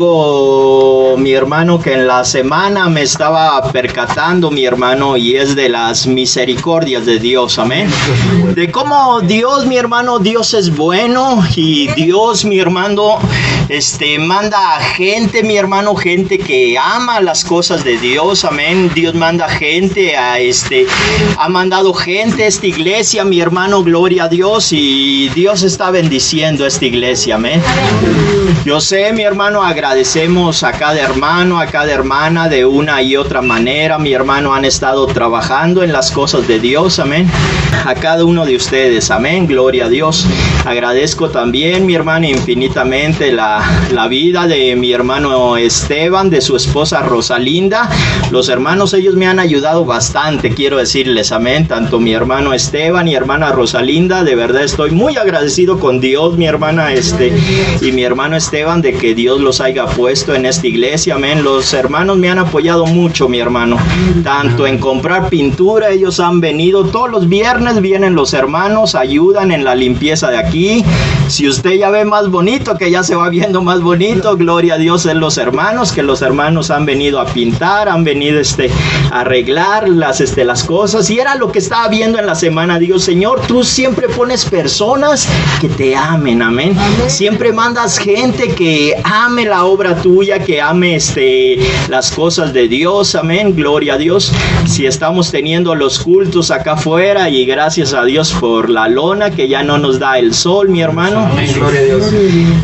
algo, mi hermano, que en la semana me estaba percatando, mi hermano, y es de las misericordias de Dios, amén. De cómo Dios, mi hermano, Dios es bueno, y Dios, mi hermano, manda a gente, mi hermano, gente que ama las cosas de Dios, amén. Dios manda gente ha mandado gente a esta iglesia, mi hermano, gloria a Dios, y Dios está bendiciendo a esta iglesia, amén. Yo sé, mi hermano, agradecemos a cada hermano, a cada hermana de una y otra manera, mi hermano, han estado trabajando en las cosas de Dios, amén. A cada uno de ustedes, amén, gloria a Dios. Agradezco también, mi hermano, infinitamente la vida de mi hermano Esteban, de su esposa Rosalinda. Los hermanos, ellos me han ayudado bastante, quiero decirles, amén. Tanto mi hermano Esteban y hermana Rosalinda, de verdad estoy muy agradecido con Dios, mi hermana y mi hermano Esteban, de que Dios los haya puesto en esta iglesia, amén. Los hermanos me han apoyado mucho, mi hermano, tanto en comprar pintura. Ellos han venido todos los viernes, vienen los hermanos, ayudan en la limpieza de aquí. Si usted ya ve más bonito, que ya se va viendo más bonito, gloria a Dios en los hermanos, que los hermanos han venido a pintar, han venido a arreglar las cosas, y era lo que estaba viendo en la semana. Digo, Señor, tú siempre pones personas que te amen, amén. Siempre mandas gente que ame la obra tuya, que ame las cosas de Dios, amén, gloria a Dios. Si estamos teniendo los cultos acá afuera, y gracias a Dios por la lona que ya no nos da el sol, mi hermano. Amén, gloria a Dios.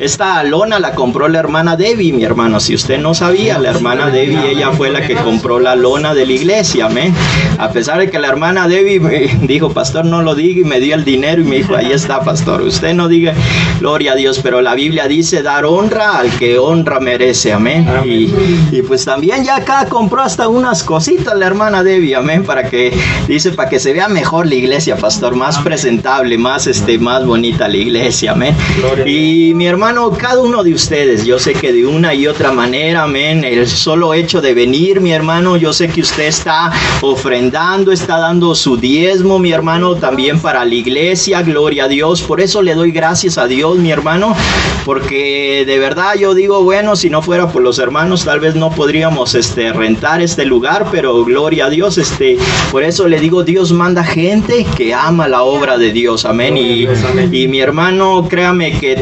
Esta lona la compró la hermana Debbie, mi hermano. Si usted no sabía, la hermana Debbie, ella fue la que compró la lona de la iglesia, amén. A pesar de que la hermana Debbie me dijo, pastor, no lo diga, y me dio el dinero y me dijo, ahí está, pastor, usted no diga, gloria a Dios. Pero la Biblia dice dar honra al que honra merece, amén. Y pues también ya acá compró hasta unas cositas la hermana Debbie, amén, para que se vea mejor la iglesia, pastor, más presentable, más bonita la iglesia, amén. Y mi hermano, cada uno de ustedes, yo sé que de una y otra manera, amén, el solo hecho de venir, mi hermano, yo sé que usted está ofrendando, está dando su diezmo, mi hermano, también para la iglesia, gloria a Dios. Por eso le doy gracias a Dios, mi hermano, porque de verdad yo digo, bueno, si no fuera por los hermanos, tal vez no podríamos rentar este lugar, pero gloria a Dios, por eso le digo, Dios manda gente que ama la obra de Dios, amén. Y mi hermano, créame que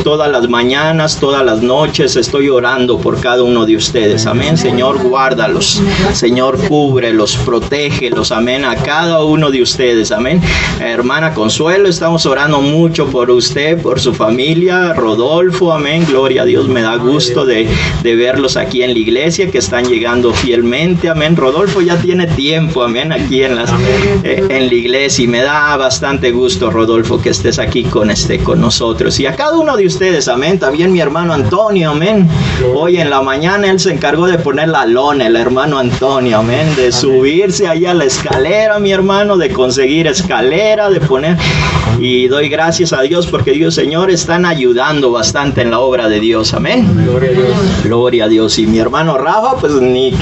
todas las mañanas, todas las noches estoy orando por cada uno de ustedes, amén. Señor, guárdalos, Señor, cúbrelos, protégelos, amén, a cada uno de ustedes, amén. Hermana Consuelo, estamos orando mucho por usted, por su familia, Rodolfo, amén, gloria a Dios. Me da gusto de verlos aquí en la iglesia, que están llegando fielmente, amén. Rodolfo ya tiene tiempo, amén, aquí en la iglesia, y me da bastante gusto, Rodolfo, que estés aquí con nosotros. Y a cada uno de ustedes, amén. También mi hermano Antonio, amén. Hoy en la mañana él se encargó de poner la lona, el hermano Antonio, amén, de subirse allá a la escalera, mi hermano, de conseguir escalera, de poner. Y doy gracias a Dios porque Dios, Señor, están ayudando bastante en la obra de Dios, amén. Gloria a Dios. Gloria a Dios. Y mi hermano Rafa, pues ni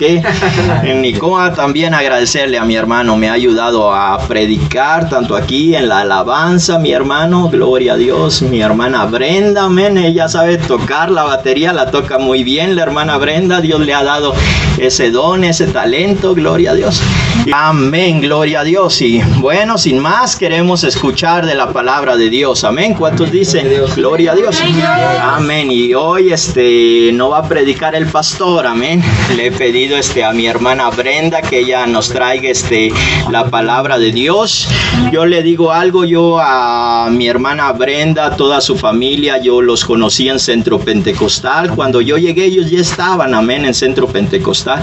cómo también agradecerle a mi hermano. Me ha ayudado a predicar tanto aquí en la alabanza, mi hermano, gloria a Dios. Mi hermana Brenda, amén, ella sabe tocar la batería, la toca muy bien la hermana Brenda. Dios le ha dado ese don, ese talento, gloria a Dios. Amén, gloria a Dios. Y bueno, sin más, queremos escuchar de la palabra de Dios, amén. ¿Cuántos dicen gloria a Dios? Amén. Y hoy no va a predicar el pastor, amén. Le he pedido a mi hermana Brenda que ella nos traiga la palabra de Dios. Yo le digo algo, yo a mi hermana Brenda, toda su familia, yo los conocí en Centro Pentecostal. Cuando yo llegué, ellos ya estaban, amén, en Centro Pentecostal.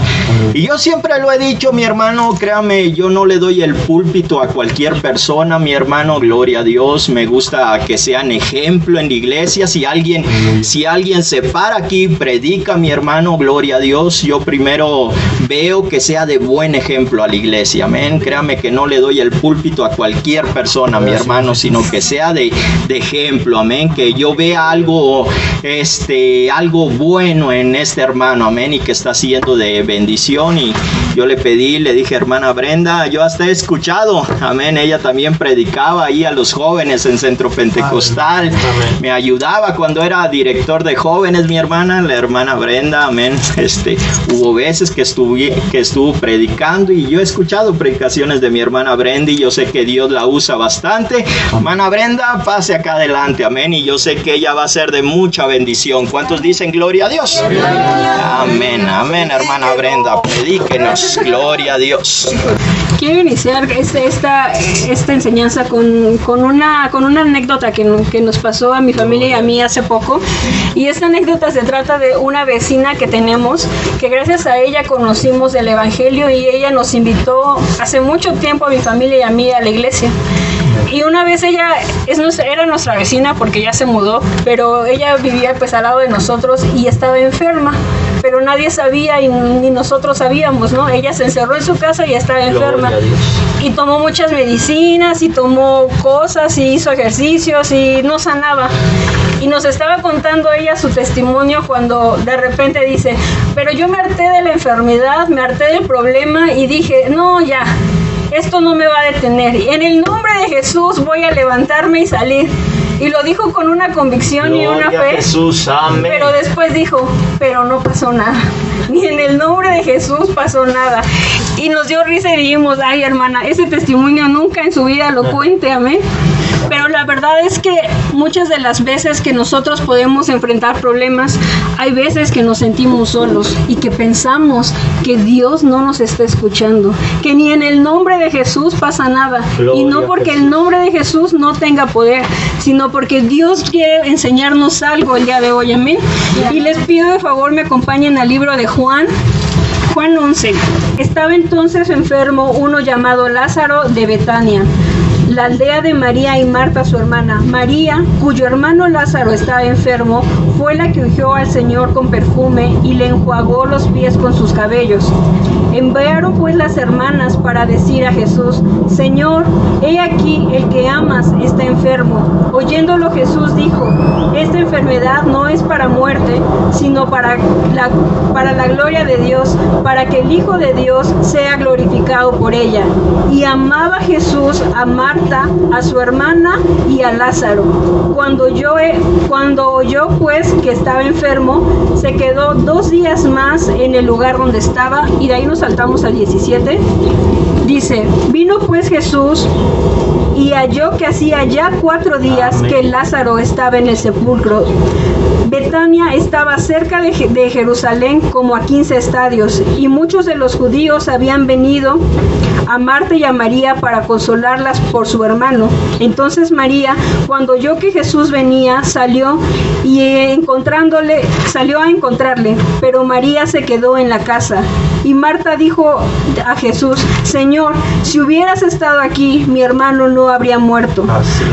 Y yo siempre lo he dicho, mi hermano, créame, yo no le doy el púlpito a cualquier persona, mi hermano, gloria a Dios. Me gusta que sean ejemplo en la iglesia. Si alguien se para aquí, predica, mi hermano, gloria a Dios, yo primero veo que sea de buen ejemplo a la iglesia, amén. Créame que no le doy el púlpito a cualquier persona, mi hermano, sino que sea de ejemplo, amén. Que yo vea algo bueno en este hermano, amén, y que está siendo de bendición. Y yo le dije, hermano, hermana Brenda. Yo hasta he escuchado, amén, ella también predicaba ahí a los jóvenes en Centro Pentecostal. Amén. Me ayudaba cuando era director de jóvenes, mi hermana, la hermana Brenda, amén. Hubo veces que estuvo predicando y yo he escuchado predicaciones de mi hermana Brenda y yo sé que Dios la usa bastante. Hermana Brenda, pase acá adelante, amén, y yo sé que ella va a ser de mucha bendición. ¿Cuántos dicen gloria a Dios? Amén, amén, hermana Brenda, predíquenos, gloria a Dios. Quiero iniciar esta enseñanza con una anécdota que nos pasó a mi familia y a mí hace poco. Y esta anécdota se trata de una vecina que tenemos, que gracias a ella conocimos el Evangelio y ella nos invitó hace mucho tiempo a mi familia y a mí a la iglesia. Y una vez ella era nuestra vecina porque ya se mudó, pero ella vivía pues al lado de nosotros y estaba enferma, pero nadie sabía y ni nosotros sabíamos, ¿no? Ella se encerró en su casa y estaba enferma y tomó muchas medicinas y tomó cosas y hizo ejercicios y no sanaba. Y nos estaba contando ella su testimonio cuando de repente dice, pero yo me harté de la enfermedad, me harté del problema y dije, no, ya, esto no me va a detener. Y en el nombre de Jesús voy a levantarme y salir. Y lo dijo con una convicción Gloria y una fe. Jesús, amén. Pero después dijo, pero no pasó nada. Ni en el nombre de Jesús pasó nada. Y nos dio risa y dijimos, ay hermana, ese testimonio nunca en su vida lo cuente, amén. Pero la verdad es que muchas de las veces que nosotros podemos enfrentar problemas, hay veces que nos sentimos solos y que pensamos que Dios no nos está escuchando, que ni en el nombre de Jesús pasa nada. Gloria y no porque el nombre de Jesús no tenga poder, sino porque Dios quiere enseñarnos algo el día de hoy, amén. Y les pido de favor me acompañen al libro de Juan 11. Estaba entonces enfermo uno llamado Lázaro de Betania, la aldea de María y Marta su hermana. María, cuyo hermano Lázaro estaba enfermo, fue la que ungió al Señor con perfume y le enjuagó los pies con sus cabellos. Enviaron pues las hermanas para decir a Jesús, Señor, he aquí el que amas está enfermo. Oyéndolo Jesús dijo, esta enfermedad no es para muerte, sino para la gloria de Dios, para que el Hijo de Dios sea glorificado por ella. Y amaba Jesús a Marta, a su hermana y a Lázaro. Cuando oyó pues que estaba enfermo, se quedó 2 días más en el lugar donde estaba, y de ahí nos saltamos al 17. Dice, vino pues Jesús y halló que hacía ya 4 días que Lázaro estaba en el sepulcro. Betania estaba cerca de Jerusalén como a 15 estadios, y muchos de los judíos habían venido a Marta y a María para consolarlas por su hermano. Entonces María, cuando oyó que Jesús venía, salió a encontrarle, pero María se quedó en la casa. Y Marta dijo a Jesús, Señor, si hubieras estado aquí, mi hermano no habría muerto.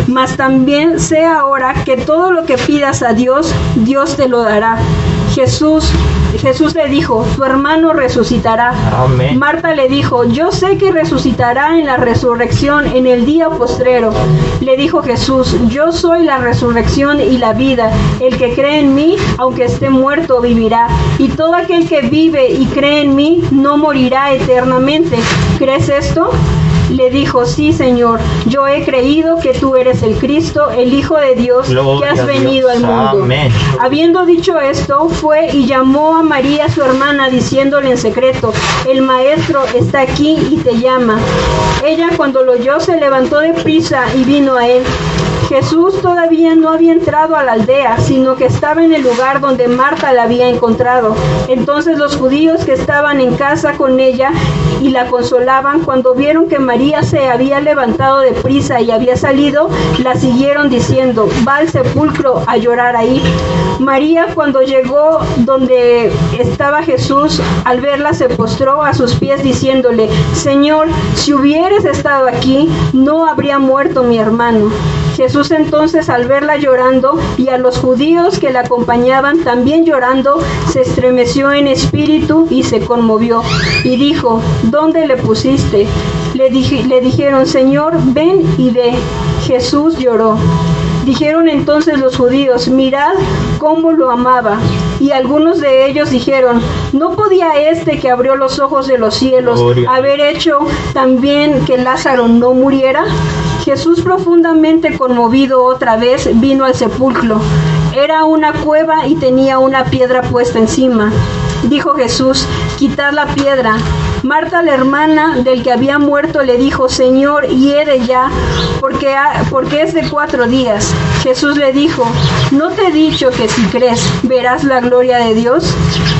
Mas también sé ahora que todo lo que pidas a Dios, Dios te lo dará. Jesús le dijo, tu hermano resucitará. Amén. Marta le dijo, yo sé que resucitará en la resurrección en el día postrero. Le dijo Jesús, yo soy la resurrección y la vida. El que cree en mí, aunque esté muerto, vivirá. Y todo aquel que vive y cree en mí, no morirá eternamente. ¿Crees esto? Le dijo, sí, Señor, yo he creído que tú eres el Cristo, el Hijo de Dios, que has venido al mundo. Amén. Habiendo dicho esto, fue y llamó a María, su hermana, diciéndole en secreto, el Maestro está aquí y te llama. Ella, cuando lo oyó, se levantó de prisa y vino a él. Jesús todavía no había entrado a la aldea, sino que estaba en el lugar donde Marta la había encontrado. Entonces los judíos que estaban en casa con ella y la consolaban, cuando vieron que María se había levantado de prisa y había salido, la siguieron diciendo, va al sepulcro a llorar ahí. María, cuando llegó donde estaba Jesús, al verla se postró a sus pies diciéndole, Señor, si hubieras estado aquí, no habría muerto mi hermano. Jesús entonces, al verla llorando y a los judíos que la acompañaban también llorando, se estremeció en espíritu y se conmovió y dijo, ¿dónde le pusiste? Le dijeron, Señor, ven y ve. Jesús lloró. Dijeron entonces los judíos, mirad cómo lo amaba. Y algunos de ellos dijeron: ¿no podía este que abrió los ojos de los cielos haber hecho también que Lázaro no muriera? Jesús, profundamente conmovido otra vez, vino al sepulcro. Era una cueva y tenía una piedra puesta encima. Dijo Jesús: quitad la piedra. Marta, la hermana del que había muerto, le dijo: Señor, hiede ya, porque es de 4 días. Jesús le dijo: ¿no te he dicho que si crees verás la gloria de Dios?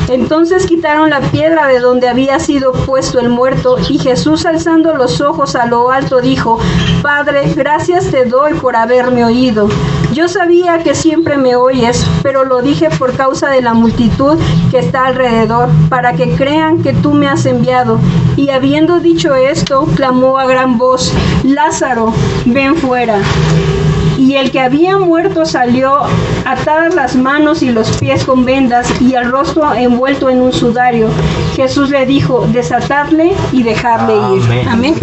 Entonces quitaron la piedra de donde había sido puesto el muerto, y Jesús, alzando los ojos a lo alto, dijo: Padre, gracias te doy por haberme oído. Yo sabía que siempre me oyes, pero lo dije por causa de la multitud que está alrededor, para que crean que tú me has enviado. Y habiendo dicho esto, clamó a gran voz: Lázaro, ven fuera. Y el que había muerto salió, atadas las manos y los pies con vendas, y el rostro envuelto en un sudario. Jesús le dijo: desatadle y dejarle ir. Amén.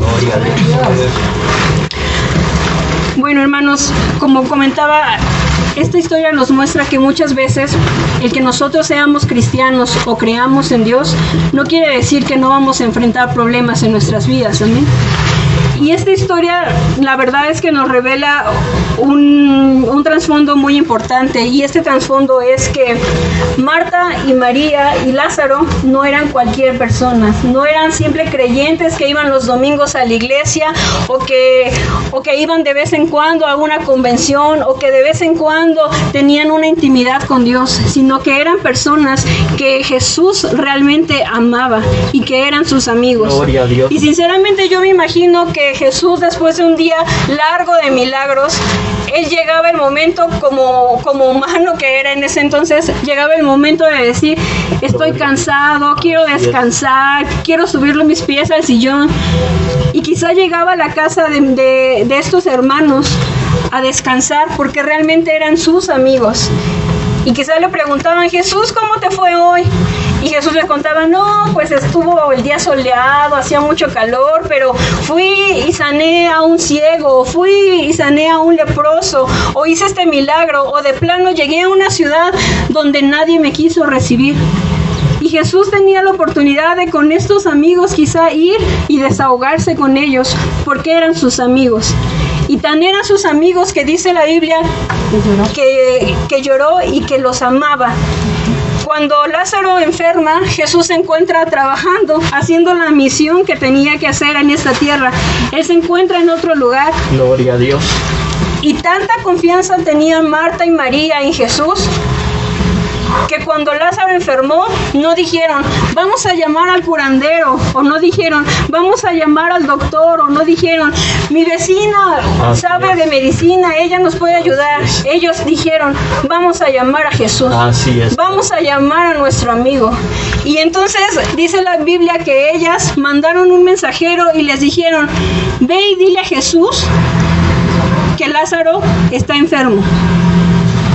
Bueno, hermanos, como comentaba, esta historia nos muestra que muchas veces el que nosotros seamos cristianos o creamos en Dios no quiere decir que no vamos a enfrentar problemas en nuestras vidas. Amén. Y esta historia, la verdad es que nos revela un trasfondo muy importante, y este trasfondo es que Marta y María y Lázaro no eran cualquier persona, no eran simples creyentes que iban los domingos a la iglesia o que iban de vez en cuando a una convención o que de vez en cuando tenían una intimidad con Dios, sino que eran personas que Jesús realmente amaba y que eran sus amigos. Gloria a Dios. Y sinceramente yo me imagino que Jesús, después de un día largo de milagros, él llegaba el momento, como humano que era en ese entonces, llegaba el momento de decir: estoy cansado, quiero descansar, quiero subirle mis pies al sillón. Y quizá llegaba a la casa de estos hermanos a descansar, porque realmente eran sus amigos. Y quizá le preguntaban: Jesús, ¿cómo te fue hoy? Y Jesús les contaba: no, pues estuvo el día soleado, hacía mucho calor, pero fui y sané a un ciego, fui y sané a un leproso, o hice este milagro, o de plano llegué a una ciudad donde nadie me quiso recibir. Y Jesús tenía la oportunidad de con estos amigos quizá ir y desahogarse con ellos, porque eran sus amigos. Y tan eran sus amigos que dice la Biblia que lloró y que los amaba. Cuando Lázaro enferma, Jesús se encuentra trabajando, haciendo la misión que tenía que hacer en esta tierra. Él se encuentra en otro lugar. Gloria a Dios. Y tanta confianza tenían Marta y María en Jesús, que cuando Lázaro enfermó, no dijeron: vamos a llamar al curandero, o no dijeron: vamos a llamar al doctor, o no dijeron: mi vecina sabe de medicina, ella nos puede ayudar. Ellos dijeron: vamos a llamar a Jesús. Así es. Vamos a llamar a nuestro amigo. Y entonces dice la Biblia que ellas mandaron un mensajero y les dijeron: ve y dile a Jesús que Lázaro está enfermo.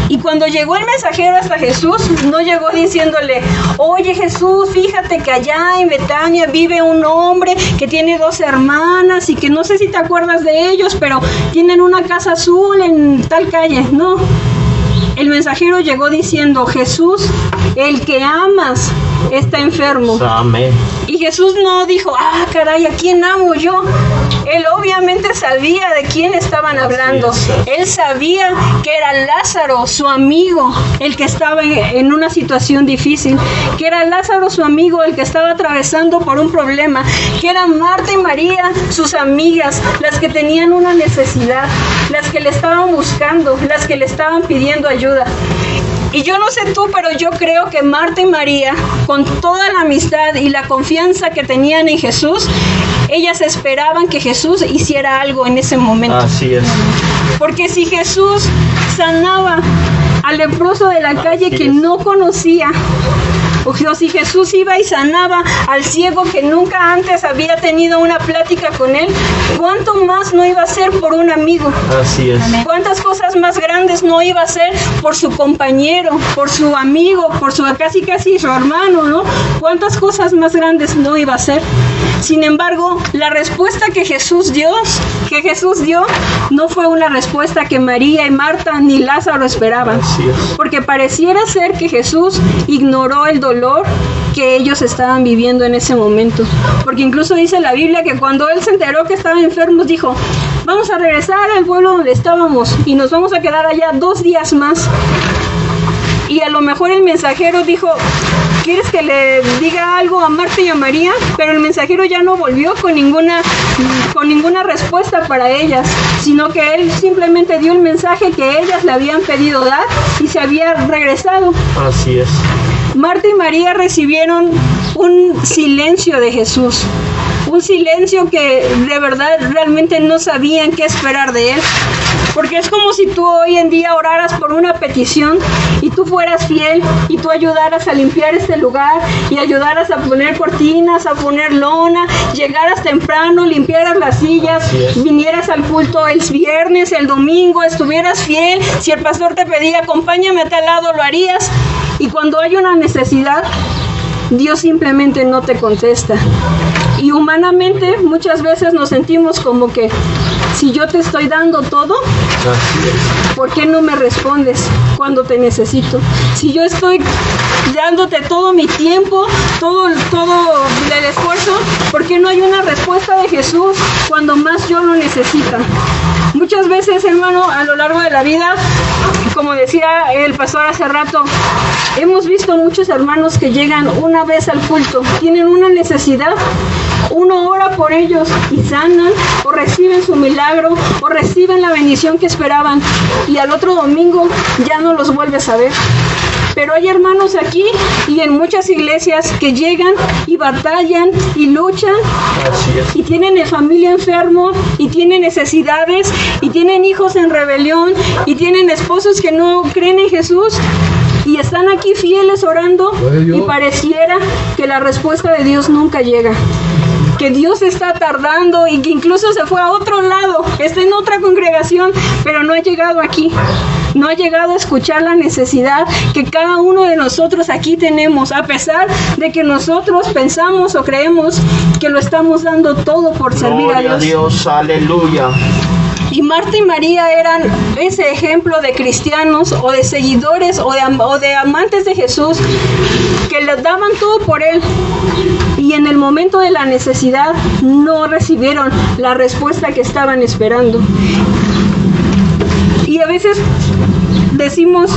Y cuando llegó el mensajero hasta Jesús, no llegó diciéndole: oye Jesús, fíjate que allá en Betania vive un hombre que tiene 2 hermanas y que no sé si te acuerdas de ellos, pero tienen una casa azul en tal calle. No, el mensajero llegó diciendo: Jesús, el que amas está enfermo. Amén. Y Jesús no dijo: ah, caray, ¿a quién amo yo? Él obviamente sabía de quién estaban hablando. Él sabía que era Lázaro, su amigo, el que estaba en una situación difícil, que era Lázaro, su amigo, el que estaba atravesando por un problema, que eran Marta y María, sus amigas, las que tenían una necesidad, las que le estaban buscando, las que le estaban pidiendo ayuda. Y yo no sé tú, pero yo creo que Marta y María, con toda la amistad y la confianza que tenían en Jesús, ellas esperaban que Jesús hiciera algo en ese momento. Así es. Porque si Jesús sanaba al leproso de la calle que no conocía, O si Jesús iba y sanaba al ciego que nunca antes había tenido una plática con él, ¿cuánto más no iba a hacer por un amigo? Así es. ¿Cuántas cosas más grandes no iba a hacer por su compañero, por su amigo, por su casi su hermano, ¿no? ¿Cuántas cosas más grandes no iba a hacer? Sin embargo, la respuesta que Jesús dio no fue una respuesta que María y Marta ni Lázaro esperaban. Así es. Porque pareciera ser que Jesús ignoró el dolor que ellos estaban viviendo en ese momento. Porque incluso dice la Biblia que cuando él se enteró que estaban enfermos, dijo: vamos a regresar al pueblo donde estábamos y nos vamos a quedar allá 2 días más. Y a lo mejor el mensajero dijo: ¿quieres que le diga algo a Marta y a María? Pero el mensajero ya no volvió con ninguna respuesta para ellas, sino que él simplemente dio el mensaje que ellas le habían pedido dar y se había regresado. Así es. Marta y María recibieron un silencio de Jesús, un silencio que de verdad realmente no sabían qué esperar de él. Porque es como si tú hoy en día oraras por una petición y tú fueras fiel y tú ayudaras a limpiar este lugar y ayudaras a poner cortinas, a poner lona, llegaras temprano, limpiaras las sillas, vinieras al culto el viernes, el domingo, estuvieras fiel. Si el pastor te pedía acompáñame a tal lado, lo harías. Y cuando hay una necesidad, Dios simplemente no te contesta. Y humanamente muchas veces nos sentimos como que, si yo te estoy dando todo, ¿por qué no me respondes cuando te necesito? Si yo estoy dándote todo mi tiempo, todo el esfuerzo, ¿por qué no hay una respuesta de Jesús cuando más yo lo necesito? Muchas veces, hermano, a lo largo de la vida, como decía el pastor hace rato, hemos visto muchos hermanos que llegan una vez al culto, tienen una necesidad, uno ora por ellos y sanan, o reciben su milagro, o reciben la bendición que esperaban, y al otro domingo ya no los vuelves a ver. Pero hay hermanos aquí y en muchas iglesias que llegan y batallan y luchan y tienen familia enfermo y tienen necesidades y tienen hijos en rebelión y tienen esposos que no creen en Jesús y están aquí fieles orando y pareciera que la respuesta de Dios nunca llega. Que Dios está tardando y que incluso se fue a otro lado, está en otra congregación, pero no ha llegado aquí. No ha llegado a escuchar la necesidad que cada uno de nosotros aquí tenemos, a pesar de que nosotros pensamos o creemos que lo estamos dando todo por servir a Dios. Gloria a Dios, aleluya. Y Marta y María eran ese ejemplo de cristianos o de seguidores o de amantes de Jesús que les daban todo por Él. Y en el momento de la necesidad no recibieron la respuesta que estaban esperando. Y a veces decimos,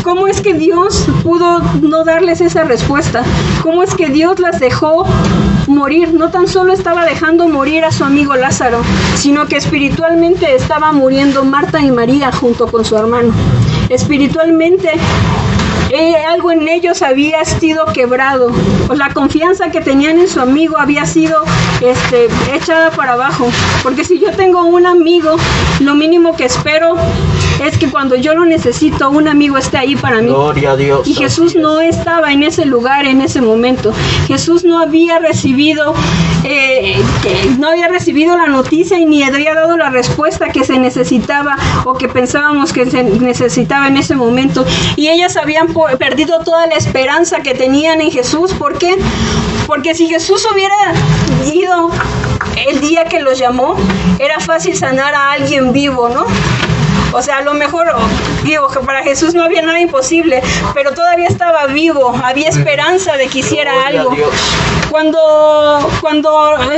¿cómo es que Dios pudo no darles esa respuesta? ¿Cómo es que Dios las dejó morir? No tan solo estaba dejando morir a su amigo Lázaro, sino que espiritualmente estaba muriendo Marta y María junto con su hermano. Espiritualmente algo en ellos había sido quebrado, pues la confianza que tenían en su amigo había sido echada para abajo, porque si yo tengo un amigo, lo mínimo que espero es que cuando yo lo necesito, un amigo esté ahí para mí. Gloria a Dios. Y Jesús no estaba en ese lugar en ese momento. Jesús no había recibido la noticia y ni había dado la respuesta que se necesitaba o que pensábamos que se necesitaba en ese momento. Y ellas habían perdido toda la esperanza que tenían en Jesús. ¿Por qué? Porque si Jesús hubiera ido el día que los llamó, era fácil sanar a alguien vivo, ¿no? O sea, a lo mejor, digo, que para Jesús no había nada imposible, pero todavía estaba vivo, había esperanza de que hiciera algo. Cuando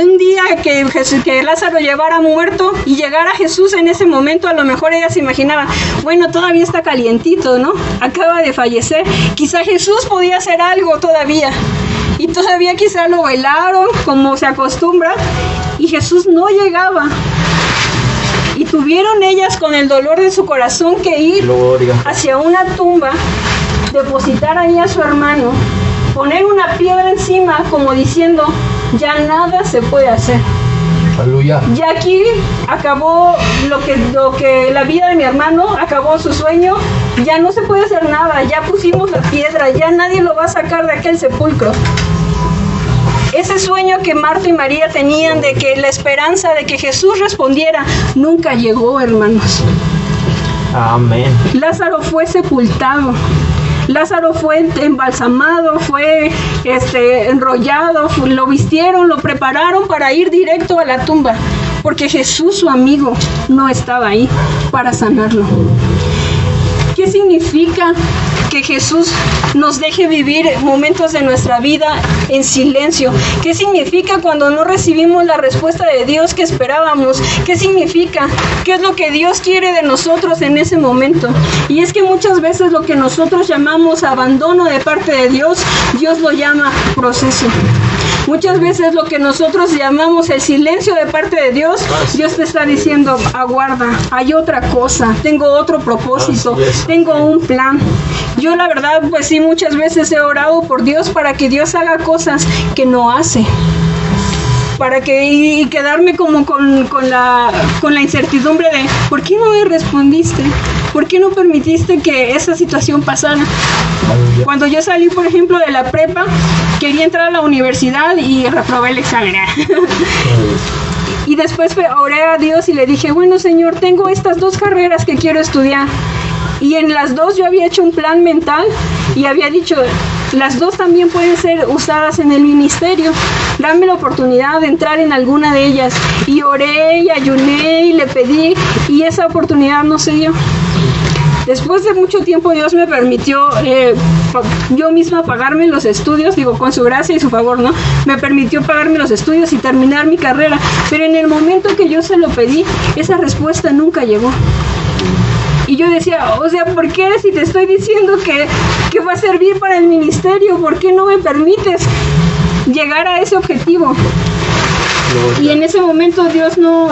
un día que Lázaro llevara muerto y llegara Jesús en ese momento, a lo mejor ellas se imaginaban, bueno, todavía está calientito, ¿no? Acaba de fallecer, quizá Jesús podía hacer algo todavía. Y todavía quizá lo bailaron como se acostumbra y Jesús no llegaba. Y tuvieron ellas con el dolor de su corazón que ir hacia una tumba, depositar ahí a su hermano, poner una piedra encima como diciendo, ya nada se puede hacer. Aleluya. Ya aquí acabó lo que la vida de mi hermano, acabó su sueño, ya no se puede hacer nada, ya pusimos la piedra, ya nadie lo va a sacar de aquel sepulcro. Ese sueño que Marta y María tenían de que la esperanza de que Jesús respondiera, nunca llegó, hermanos. Amén. Lázaro fue sepultado. Lázaro fue embalsamado, fue enrollado, lo vistieron, lo prepararon para ir directo a la tumba, porque Jesús, su amigo, no estaba ahí para sanarlo. ¿Qué significa que Jesús nos deje vivir momentos de nuestra vida en silencio? ¿Qué significa cuando no recibimos la respuesta de Dios que esperábamos? ¿Qué significa? ¿Qué es lo que Dios quiere de nosotros en ese momento? Y es que muchas veces lo que nosotros llamamos abandono de parte de Dios, Dios lo llama proceso. Muchas veces lo que nosotros llamamos el silencio de parte de Dios, Dios te está diciendo, aguarda, hay otra cosa, tengo otro propósito, tengo un plan. Yo la verdad, pues sí, muchas veces he orado por Dios para que Dios haga cosas que no hace. Y quedarme como con la incertidumbre de, ¿por qué no me respondiste? ¿Por qué no permitiste que esa situación pasara? Cuando yo salí, por ejemplo, de la prepa, quería entrar a la universidad y reprobé el examen. Y después oré a Dios y le dije, bueno, Señor, tengo estas 2 carreras que quiero estudiar. Y en las 2 yo había hecho un plan mental y había dicho, las 2 también pueden ser usadas en el ministerio. Dame la oportunidad de entrar en alguna de ellas. Y oré y ayuné y le pedí y esa oportunidad no se dio. Después de mucho tiempo Dios me permitió yo misma pagarme los estudios, con su gracia y su favor, ¿no? Me permitió pagarme los estudios y terminar mi carrera. Pero en el momento que yo se lo pedí, esa respuesta nunca llegó. Y yo decía, ¿por qué si te estoy diciendo que va a servir para el ministerio? ¿Por qué no me permites llegar a ese objetivo? Y en ese momento Dios no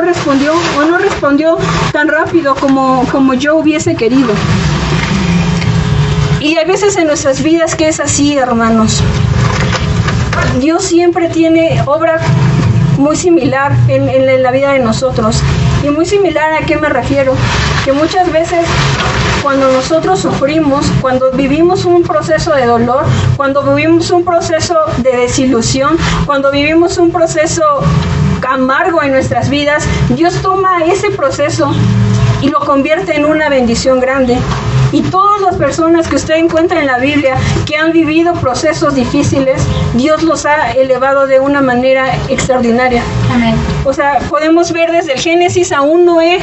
respondió o no respondió tan rápido como yo hubiese querido. Y hay veces en nuestras vidas que es así, hermanos. Dios siempre tiene obra muy similar en la vida de nosotros. Y muy similar, ¿a qué me refiero? Que muchas veces cuando nosotros sufrimos, cuando vivimos un proceso de dolor, cuando vivimos un proceso de desilusión, cuando vivimos un proceso amargo en nuestras vidas, Dios toma ese proceso y lo convierte en una bendición grande. Y todas las personas que usted encuentra en la Biblia que han vivido procesos difíciles, Dios los ha elevado de una manera extraordinaria. Amén. Podemos ver desde el Génesis a un Noé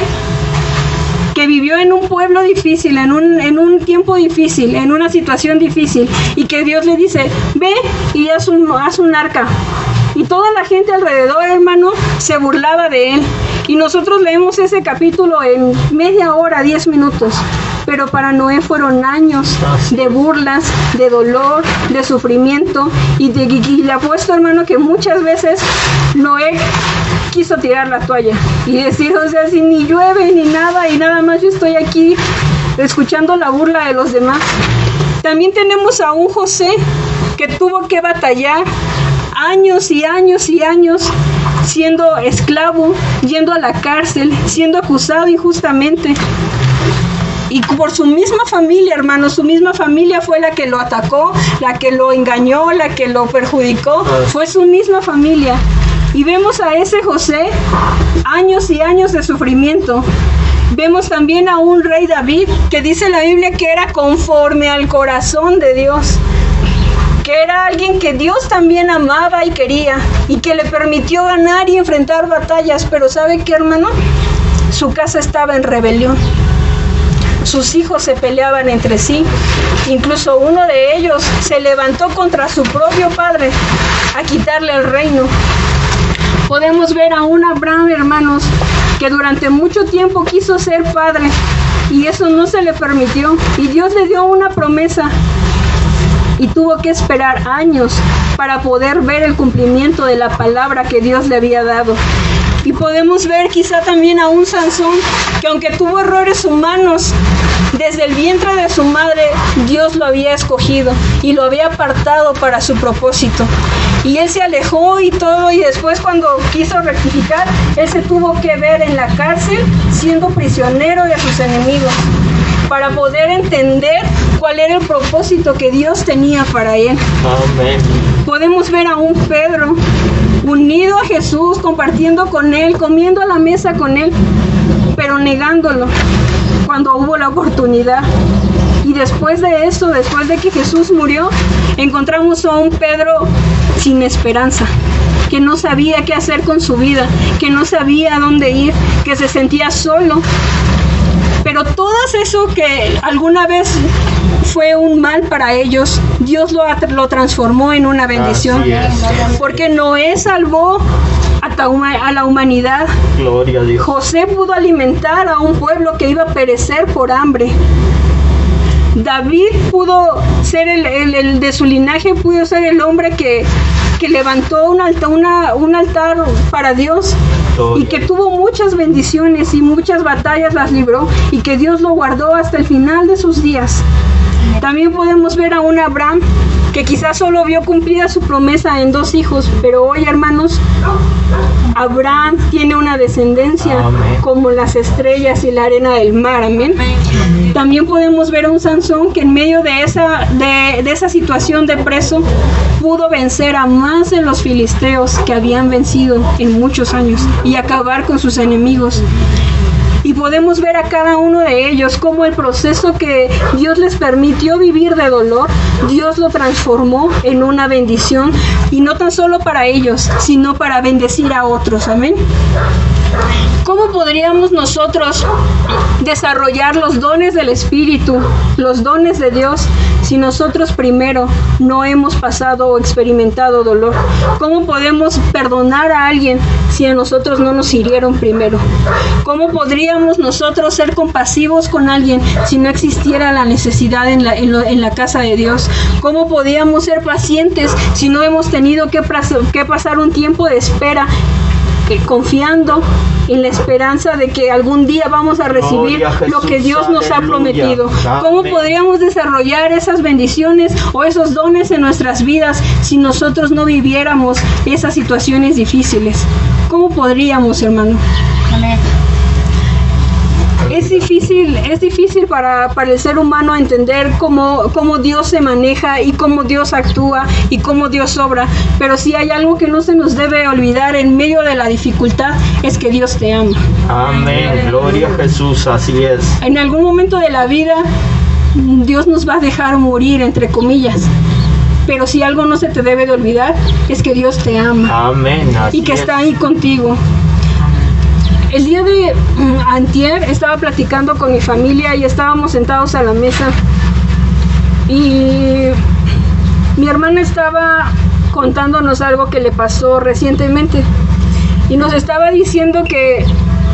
que vivió en un pueblo difícil, en un tiempo difícil, en una situación difícil, y que Dios le dice, ve y haz un arca. Y toda la gente alrededor, hermano, se burlaba de él. Y nosotros leemos ese capítulo en media hora, 10 minutos. Pero para Noé fueron años de burlas, de dolor, de sufrimiento. Y le apuesto, hermano, que muchas veces Noé quiso tirar la toalla y decir, si ni llueve ni nada y nada más yo estoy aquí escuchando la burla de los demás. También tenemos a un José que tuvo que batallar años y años y años siendo esclavo, yendo a la cárcel, siendo acusado injustamente. Y por su misma familia, hermanos, su misma familia fue la que lo atacó, la que lo engañó, la que lo perjudicó, fue su misma familia. Y vemos a ese José, años y años de sufrimiento. Vemos también a un rey David, que dice la Biblia que era conforme al corazón de Dios, que era alguien que Dios también amaba y quería, y que le permitió ganar y enfrentar batallas. Pero ¿sabe qué, hermano? Su casa estaba en rebelión. Sus hijos se peleaban entre sí. Incluso uno de ellos se levantó contra su propio padre a quitarle el reino. Podemos ver a un Abraham, hermanos, que durante mucho tiempo quiso ser padre y eso no se le permitió. Y Dios le dio una promesa y tuvo que esperar años para poder ver el cumplimiento de la palabra que Dios le había dado. Y podemos ver quizá también a un Sansón que aunque tuvo errores humanos, desde el vientre de su madre Dios lo había escogido y lo había apartado para su propósito. Y él se alejó y todo, y después cuando quiso rectificar, él se tuvo que ver en la cárcel siendo prisionero de sus enemigos, para poder entender cuál era el propósito que Dios tenía para él. Amén. Podemos ver a un Pedro unido a Jesús, compartiendo con él, comiendo a la mesa con él, pero negándolo cuando hubo la oportunidad. Y después de eso, después de que Jesús murió, encontramos a un Pedro sin esperanza, que no sabía qué hacer con su vida, que no sabía a dónde ir, que se sentía solo. Pero todo eso que alguna vez fue un mal para ellos, Dios lo transformó en una bendición. Porque Noé salvó a la humanidad. Gloria a Dios. José pudo alimentar a un pueblo que iba a perecer por hambre. David pudo ser el de su linaje, pudo ser el hombre que levantó un altar para Dios, y que tuvo muchas bendiciones y muchas batallas las libró, y que Dios lo guardó hasta el final de sus días. También podemos ver a un Abraham que quizás solo vio cumplida su promesa en 2 hijos, pero hoy, hermanos, Abraham tiene una descendencia como las estrellas y la arena del mar. Amén. También podemos ver a un Sansón que en medio de esa situación de preso pudo vencer a más de los filisteos que habían vencido en muchos años y acabar con sus enemigos. Y podemos ver a cada uno de ellos cómo el proceso que Dios les permitió vivir de dolor, Dios lo transformó en una bendición, y no tan solo para ellos, sino para bendecir a otros. Amén. ¿Cómo podríamos nosotros desarrollar los dones del Espíritu, los dones de Dios, si nosotros primero no hemos pasado o experimentado dolor? ¿Cómo podemos perdonar a alguien si a nosotros no nos hirieron primero? ¿Cómo podríamos nosotros ser compasivos con alguien si no existiera la necesidad en la casa de Dios? ¿Cómo podíamos ser pacientes si no hemos tenido que pasar un tiempo de espera, confiando en la esperanza de que algún día vamos a recibir lo que Dios nos ha prometido? ¿Cómo podríamos desarrollar esas bendiciones o esos dones en nuestras vidas si nosotros no viviéramos esas situaciones difíciles? ¿Cómo podríamos, hermano? Amén. Es difícil para el ser humano entender cómo Dios se maneja y cómo Dios actúa y cómo Dios obra, pero si hay algo que no se nos debe olvidar en medio de la dificultad, es que Dios te ama. Amén, gloria a Jesús, así es. En algún momento de la vida, Dios nos va a dejar morir, entre comillas, pero si algo no se te debe de olvidar, es que Dios te ama. Amén, así y que es. está ahí contigo. El día de antier estaba platicando con mi familia y estábamos sentados a la mesa, y mi hermana estaba contándonos algo que le pasó recientemente, y nos estaba diciendo que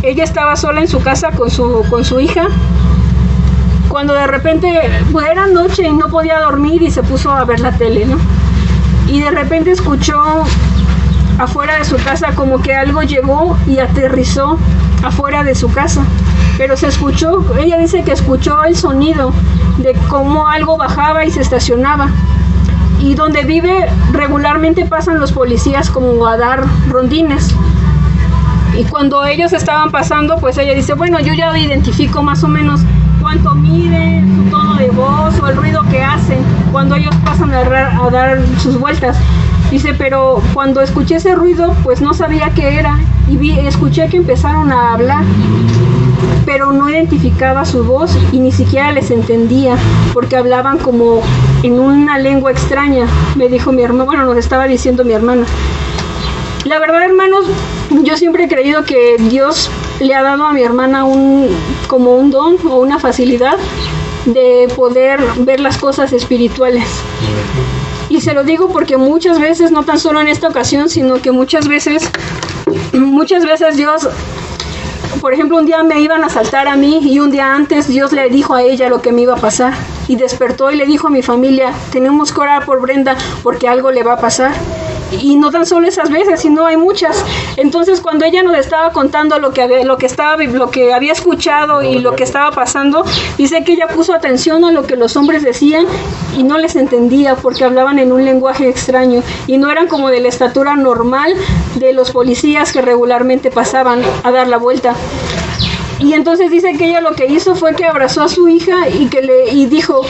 ella estaba sola en su casa con su hija, cuando de repente, pues era noche y no podía dormir y se puso a ver la tele, ¿no? Y de repente escuchó afuera de su casa como que algo llegó y aterrizó afuera de su casa, pero se escuchó, ella dice que escuchó el sonido de cómo algo bajaba y se estacionaba, y donde vive regularmente pasan los policías como a dar rondines, y cuando ellos estaban pasando, pues ella dice, bueno, yo ya identifico más o menos cuánto miden, su tono de voz o el ruido que hacen cuando ellos pasan a dar sus vueltas. Dice, pero cuando escuché ese ruido, pues no sabía qué era, y escuché que empezaron a hablar, pero no identificaba su voz y ni siquiera les entendía, porque hablaban como en una lengua extraña, me dijo mi hermano, bueno, nos estaba diciendo mi hermana. La verdad, hermanos, yo siempre he creído que Dios le ha dado a mi hermana como un don o una facilidad de poder ver las cosas espirituales. Y se lo digo porque muchas veces, no tan solo en esta ocasión, sino que muchas veces Dios, por ejemplo, un día me iban a asaltar a mí, y un día antes Dios le dijo a ella lo que me iba a pasar, y despertó y le dijo a mi familia, tenemos que orar por Brenda porque algo le va a pasar. Y no tan solo esas veces, sino hay muchas. Entonces, cuando ella nos estaba contando lo que había escuchado y lo que estaba pasando, dice que ella puso atención a lo que los hombres decían y no les entendía porque hablaban en un lenguaje extraño y no eran como de la estatura normal de los policías que regularmente pasaban a dar la vuelta. Y entonces dice que ella lo que hizo fue que abrazó a su hija y dijo: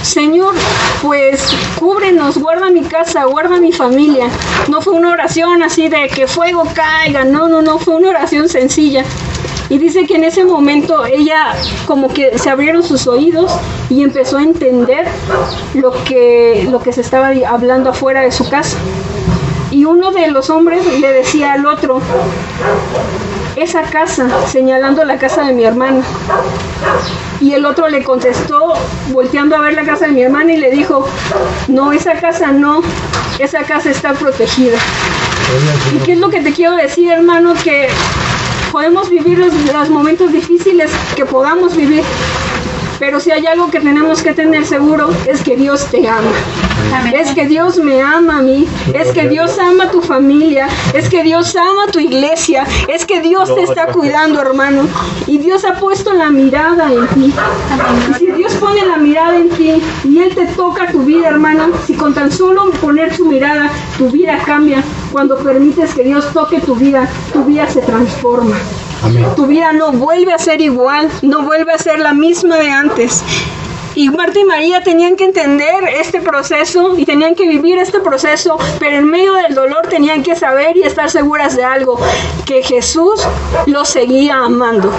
Señor, pues cúbrenos, guarda mi casa, guarda mi familia. No fue una oración así de que fuego caiga, no, fue una oración sencilla. Y dice que en ese momento ella como que se abrieron sus oídos y empezó a entender lo que se estaba hablando afuera de su casa. Y uno de los hombres le decía al otro: esa casa, señalando la casa de mi hermana. Y el otro le contestó, volteando a ver la casa de mi hermana, y le dijo: no, esa casa no, esa casa está protegida. ¿Y qué es lo que te quiero decir, hermano? Que podemos vivir los momentos difíciles que podamos vivir, pero si hay algo que tenemos que tener seguro, es que Dios te ama. Amén. Es que Dios me ama a mí, es que Dios ama a tu familia, es que Dios ama a tu iglesia, es que Dios te está cuidando, hermano, y Dios ha puesto la mirada en ti. Y si Dios pone la mirada en ti y Él te toca tu vida, hermano, si con tan solo poner su mirada, tu vida cambia. Cuando permites que Dios toque tu vida se transforma. Amén. Tu vida no vuelve a ser igual, no vuelve a ser la misma de antes. Y Marta y María tenían que entender este proceso y tenían que vivir este proceso, pero en medio del dolor tenían que saber y estar seguras de algo: que Jesús los seguía amando,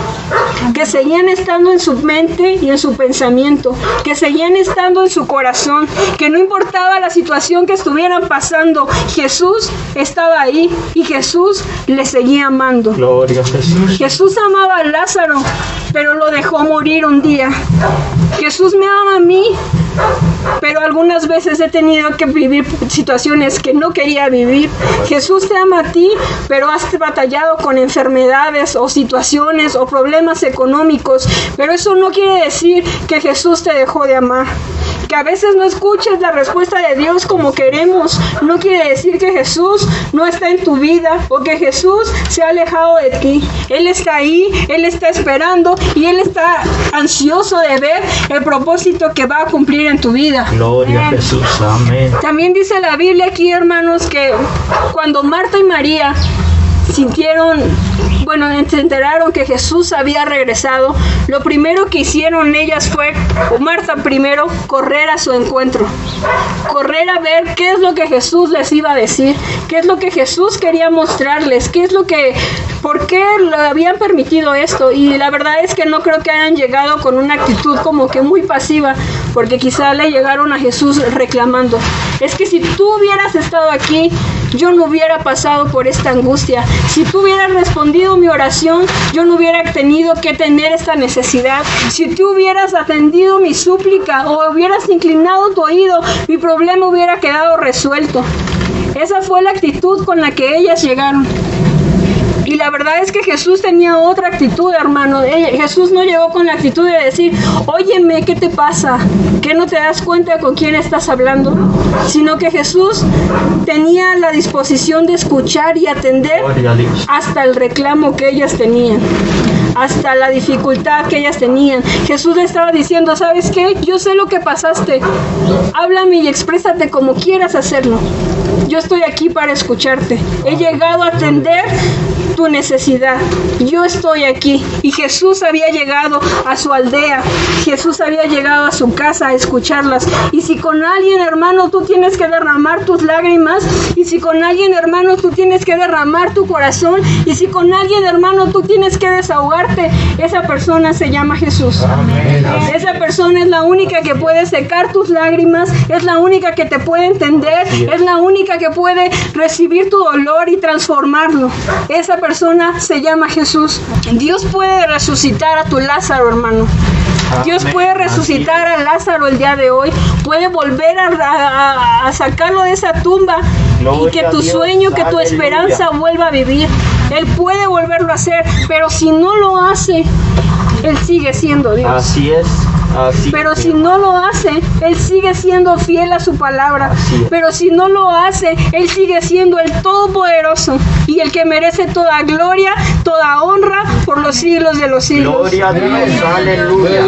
que seguían estando en su mente y en su pensamiento, que seguían estando en su corazón, que no importaba la situación que estuvieran pasando, Jesús estaba ahí y Jesús les seguía amando. Gloria a Jesús. Jesús amaba a Lázaro, pero lo dejó morir un día. Jesús me ama a mí, pero algunas veces he tenido que vivir situaciones que no quería vivir. Jesús te ama a ti, pero has batallado con enfermedades o situaciones o problemas económicos, pero eso no quiere decir que Jesús te dejó de amar. Que a veces no escuches la respuesta de Dios como queremos, no quiere decir que Jesús no está en tu vida o que Jesús se ha alejado de ti. Él está ahí, Él está esperando y Él está ansioso de ver el propósito que va a cumplir en tu vida. Gloria a Jesús, amén. También dice la Biblia aquí, hermanos, que cuando Marta y María se enteraron que Jesús había regresado, lo primero que hicieron ellas fue, Marta primero, correr a su encuentro, correr a ver qué es lo que Jesús les iba a decir, qué es lo que Jesús quería mostrarles, por qué le habían permitido esto. Y la verdad es que no creo que hayan llegado con una actitud como que muy pasiva, porque quizá le llegaron a Jesús reclamando: es que si tú hubieras estado aquí, yo no hubiera pasado por esta angustia. Si tú hubieras respondido mi oración, yo no hubiera tenido que tener esta necesidad. Si tú hubieras atendido mi súplica o hubieras inclinado tu oído, mi problema hubiera quedado resuelto. Esa fue la actitud con la que ellas llegaron. Y la verdad es que Jesús tenía otra actitud, hermano. Jesús no llegó con la actitud de decir: óyeme, ¿qué te pasa? ¿Qué no te das cuenta con quién estás hablando? Sino que Jesús tenía la disposición de escuchar y atender hasta el reclamo que ellas tenían, hasta la dificultad que ellas tenían. Jesús le estaba diciendo: ¿sabes qué? Yo sé lo que pasaste. Háblame y exprésate como quieras hacerlo. Yo estoy aquí para escucharte. He llegado a atender tu necesidad. Yo estoy aquí. Y Jesús había llegado a su aldea. Jesús había llegado a su casa a escucharlas. Y si con alguien, hermano, tú tienes que derramar tus lágrimas, y si con alguien, hermano, tú tienes que derramar tu corazón, y si con alguien, hermano, tú tienes que desahogarte, esa persona se llama Jesús. Amén. Esa persona es la única que puede secar tus lágrimas, es la única que te puede entender, es la única que puede recibir tu dolor y transformarlo. Esa persona se llama Jesús. Dios puede resucitar a tu Lázaro, hermano. Dios puede resucitar a Lázaro el día de hoy. Puede volver a sacarlo de esa tumba y que tu sueño, que tu esperanza vuelva a vivir. Él puede volverlo a hacer, pero si no lo hace, Él sigue siendo Dios. Así es. Así Pero es, si no lo hace, Él sigue siendo fiel a su palabra. Así es. Pero si no lo hace, Él sigue siendo el Todopoderoso y el que merece toda gloria, toda honra por los siglos de los siglos. Gloria a Dios, aleluya.